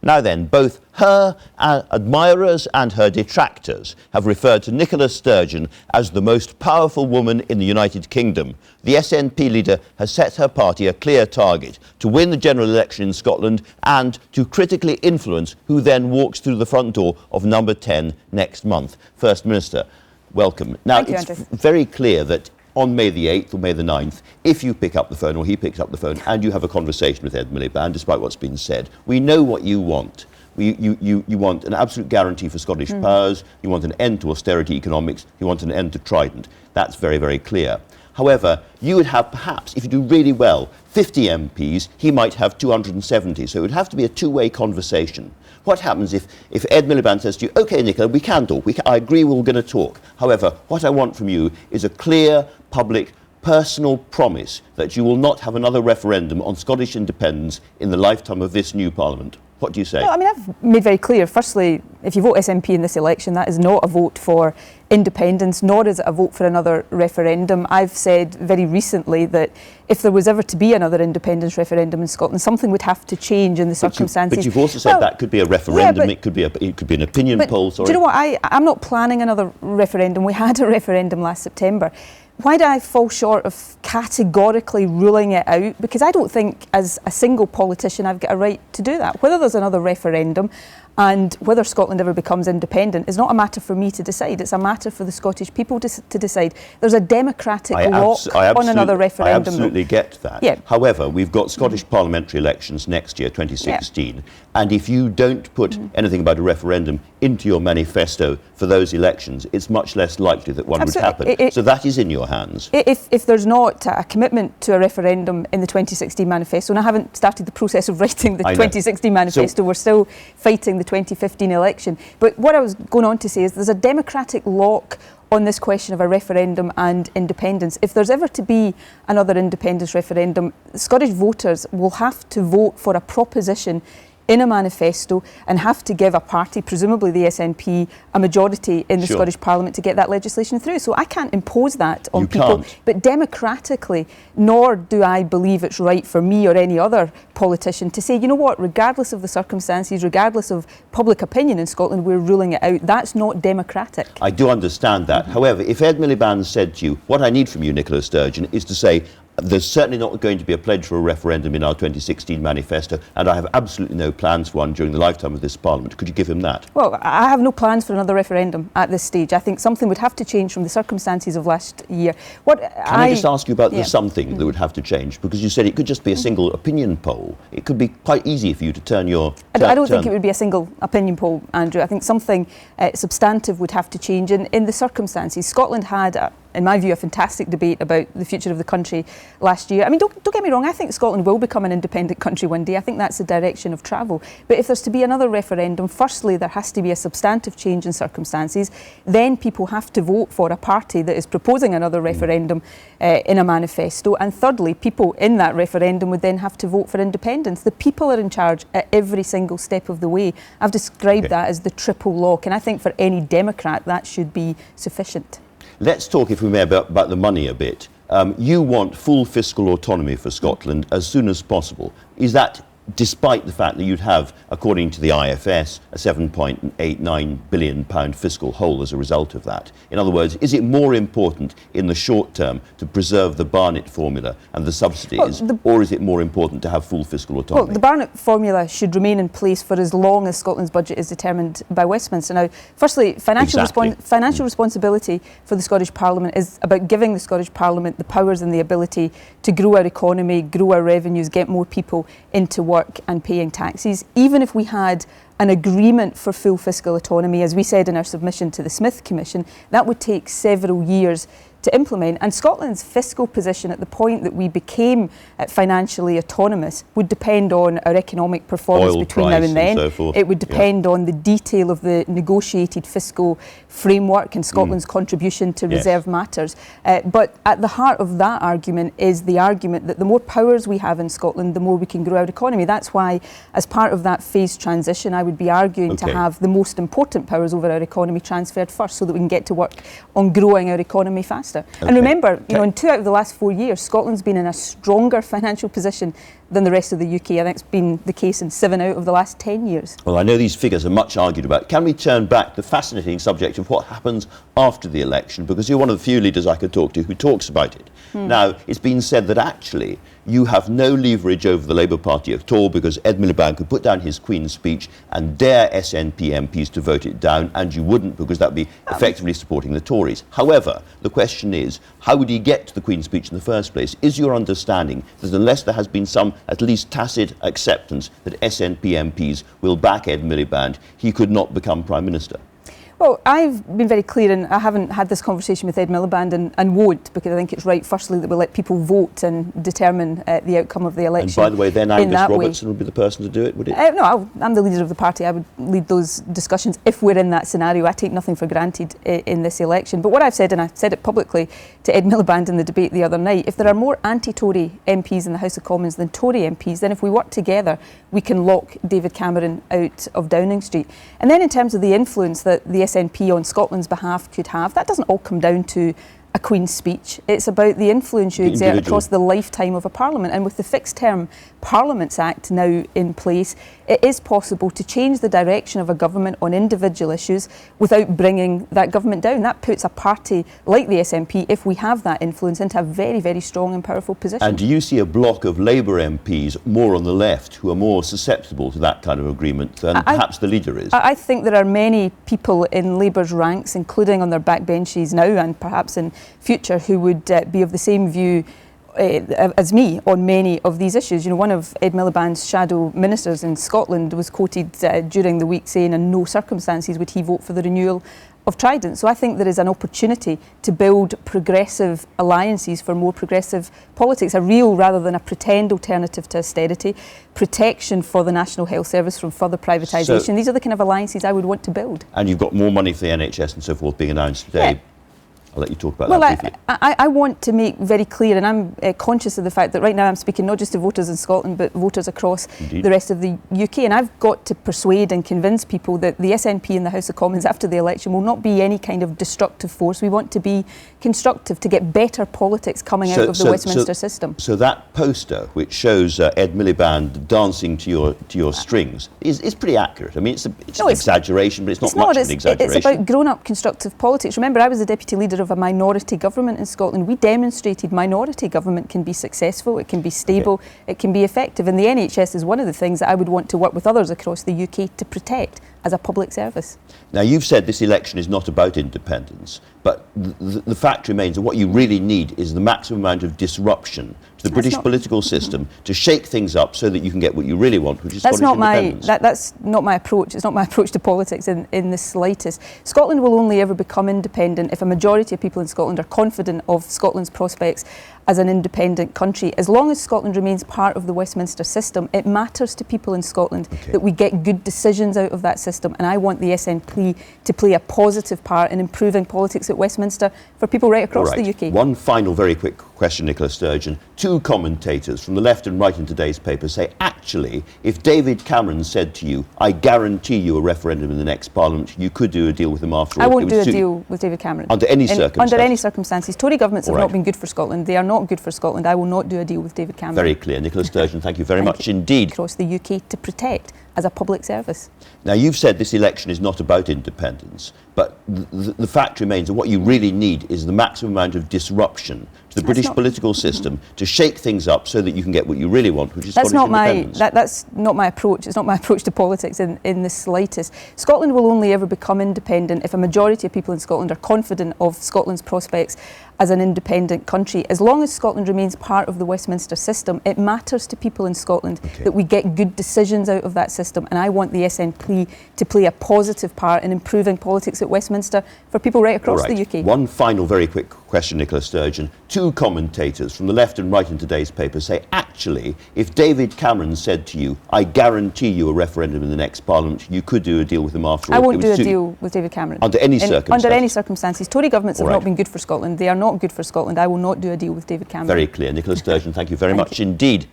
Now then, both her admirers and her detractors have referred to Nicola Sturgeon as the most powerful woman in the United Kingdom. The SNP leader has set her party a clear target to win the general election in Scotland and to critically influence who then walks through the front door of number 10 next month. First Minister, welcome. Now, Thank you, it's Andrew. very clear that on May the 8th or May the 9th, if you pick up the phone or he picks up the phone and you have a conversation with Ed Miliband, despite what's been said, we know what you want. You want an absolute guarantee for Scottish powers, you want an end to austerity economics, you want an end to Trident. That's very, very clear. However, you would have perhaps, if you do really well, 50 MPs, he might have 270. So it would have to be a two-way conversation. What happens if Ed Miliband says to you, OK, Nicola, we can talk, I agree we're going to talk. However, what I want from you is a clear, public, personal promise that you will not have another referendum on Scottish independence in the lifetime of this new Parliament. What do you say? Well, I mean, I've made very clear, firstly, if you vote SNP in this election, that is not a vote for independence, nor is it a vote for another referendum. I've said very recently that if there was ever to be another independence referendum in Scotland, something would have to change in the circumstances. But you've also said that could be a referendum, it could be an opinion poll. Sorry. Do you know what? I'm not planning another referendum. We had a referendum last September. Why do I fall short of categorically ruling it out? Because I don't think, as a single politician, I've got a right to do that. Whether there's another referendum and whether Scotland ever becomes independent is not a matter for me to decide. It's a matter for the Scottish people to decide. There's a democratic lock on another referendum. I absolutely get that. Yeah. However, we've got Scottish parliamentary elections next year, 2016, yeah. And if you don't put anything about a referendum into your manifesto for those elections, it's much less likely that one would happen. So that is in your hands. If there's not a commitment to a referendum in the 2016 manifesto, and I haven't started the process of writing the 2016 manifesto, we're still fighting the 2015 election. But what I was going on to say is there's a democratic lock on this question of a referendum and independence. If there's ever to be another independence referendum, Scottish voters will have to vote for a proposition in a manifesto and have to give a party, presumably the SNP, a majority in the Scottish Parliament to get that legislation through. So I can't impose that on people. But democratically, nor do I believe it's right for me or any other politician to say, you know what, regardless of the circumstances, regardless of public opinion in Scotland, we're ruling it out. That's not democratic. I do understand that. However, if Ed Miliband said to you, what I need from you, Nicola Sturgeon, is to say, there's certainly not going to be a pledge for a referendum in our 2016 manifesto, and I have absolutely no plans for one during the lifetime of this Parliament. Could you give him that? Well, I have no plans for another referendum at this stage. I think something would have to change from the circumstances of last year. Can I just ask you about the something that would have to change? Because you said it could just be a single opinion poll. It could be quite easy for you to turn your... I don't think it would be a single opinion poll, Andrew. I think something substantive would have to change in the circumstances. Scotland had, in my view, a fantastic debate about the future of the country last year. I mean, don't get me wrong, I think Scotland will become an independent country one day. I think that's the direction of travel. But if there's to be another referendum, firstly, there has to be a substantive change in circumstances. Then people have to vote for a party that is proposing another referendum in a manifesto. And thirdly, people in that referendum would then have to vote for independence. The people are in charge at every single step of the way. I've described that as the triple lock. And I think for any Democrat, that should be sufficient. Let's talk, if we may, about the money a bit. You want full fiscal autonomy for Scotland as soon as possible. Is that despite the fact that you'd have, according to the IFS, a £7.89 billion fiscal hole as a result of that? In other words, is it more important in the short term to preserve the Barnett formula and the subsidies, or is it more important to have full fiscal autonomy? Well, the Barnett formula should remain in place for as long as Scotland's budget is determined by Westminster. Now, firstly, financial responsibility for the Scottish Parliament is about giving the Scottish Parliament the powers and the ability to grow our economy, grow our revenues, get more people into work and paying taxes. Even if we had an agreement for full fiscal autonomy, as we said in our submission to the Smith Commission, that would take several years to implement. And Scotland's fiscal position at the point that we became financially autonomous would depend on our economic performance between now and then. It would depend on the detail of the negotiated fiscal framework and Scotland's contribution to reserve matters. But at the heart of that argument is the argument that the more powers we have in Scotland, the more we can grow our economy. That's why, as part of that phased transition, I would be arguing to have the most important powers over our economy transferred first, so that we can get to work on growing our economy faster. And remember, in 2 out of the last 4 years, Scotland's been in a stronger financial position than the rest of the UK. I think it's been the case in 7 out of the last 10 years. Well, I know these figures are much argued about. Can we turn back to the fascinating subject of what happens after the election? Because you're one of the few leaders I could talk to who talks about it. Now, it's been said that actually you have no leverage over the Labour Party at all because Ed Miliband could put down his Queen's speech and dare SNP MPs to vote it down, and you wouldn't because that would be effectively supporting the Tories. However, the question is, how would he get to the Queen's speech in the first place? Is your understanding that unless there has been some at least tacit acceptance that SNP MPs will back Ed Miliband, he could not become Prime Minister? Well, I've been very clear, and I haven't had this conversation with Ed Miliband and won't, because I think it's right, firstly, that we let people vote and determine the outcome of the election. And by the way, then Angus Robertson would be the person to do it, would it? No, I'm the leader of the party. I would lead those discussions if we're in that scenario. I take nothing for granted in this election. But what I've said, and I said it publicly to Ed Miliband in the debate the other night, if there are more anti-Tory MPs in the House of Commons than Tory MPs, then if we work together, we can lock David Cameron out of Downing Street. And then in terms of the influence that the SNP on Scotland's behalf could have, that doesn't all come down to a Queen's speech. It's about the influence you exert across the lifetime of a Parliament. And with the Fixed Term Parliaments Act now in place, it is possible to change the direction of a government on individual issues without bringing that government down. That puts a party like the SNP, if we have that influence, into a very, very strong and powerful position. And do you see a block of Labour MPs more on the left who are more susceptible to that kind of agreement than perhaps the leader is? I think there are many people in Labour's ranks, including on their backbenches now and perhaps in future, who would be of the same view as me on many of these issues. You know, one of Ed Miliband's shadow ministers in Scotland was quoted during the week saying in no circumstances would he vote for the renewal of Trident. So I think there is an opportunity to build progressive alliances for more progressive politics, a real rather than a pretend alternative to austerity, protection for the National Health Service from further privatisation. So, these are the kind of alliances I would want to build. And you've got more money for the NHS and so forth being announced today. Yeah. I'll let you talk about that briefly. I want to make very clear, and I'm conscious of the fact that right now I'm speaking not just to voters in Scotland, but voters across the rest of the UK. And I've got to persuade and convince people that the SNP in the House of Commons after the election will not be any kind of destructive force. We want to be constructive to get better politics coming out of the Westminster system. So that poster, which shows Ed Miliband dancing to your strings, is pretty accurate. I mean, it's an exaggeration, but it's not much of an exaggeration. It's about grown-up constructive politics. Remember, I was the deputy leader of a minority government in Scotland. We demonstrated minority government can be successful, it can be stable, it can be effective, and the NHS is one of the things that I would want to work with others across the UK to protect as a public service. Now, you've said this election is not about independence, but the fact remains that what you really need is the maximum amount of disruption to the British political system to shake things up so that you can get what you really want, which is Scottish independence. That's not my approach. It's not my approach to politics in the slightest. Scotland will only ever become independent if a majority of people in Scotland are confident of Scotland's prospects as an independent country. As long as Scotland remains part of the Westminster system, it matters to people in Scotland that we get good decisions out of that system, and I want the SNP to play a positive part in improving politics at Westminster for people right across the UK. One final very quick question, Nicola Sturgeon. Two commentators from the left and right in today's paper say, actually, if David Cameron said to you, I guarantee you a referendum in the next Parliament, you could do a deal with him after all. I won't do a deal with David Cameron. Under any circumstances? Under any circumstances. Tory governments have not been good for Scotland. They are not good for Scotland. I will not do a deal with David Cameron. Very clear. Nicola Sturgeon, thank you very much indeed. Across the UK to protect as a public service. Now, you've said this election is not about independence, but the fact remains that what you really need is the maximum amount of disruption to the British political system to shake things up so that you can get what you really want, which is Scottish independence. That's not my approach. It's not my approach to politics in the slightest. Scotland will only ever become independent if a majority of people in Scotland are confident of Scotland's prospects as an independent country. As long as Scotland remains part of the Westminster system, it matters to people in Scotland that we get good decisions out of that system, and I want the SNP to play a positive part in improving politics at Westminster for people right across the UK. One final very quick question, Nicola Sturgeon. Two commentators from the left and right in today's paper say, actually, if David Cameron said to you, I guarantee you a referendum in the next Parliament, you could do a deal with him after all. I won't do a deal with David Cameron. Under any circumstances? Under any circumstances. Tory governments have not been good for Scotland. They are not good for Scotland. I will not do a deal with David Cameron. Very clear. Nicola Sturgeon, thank you very much indeed.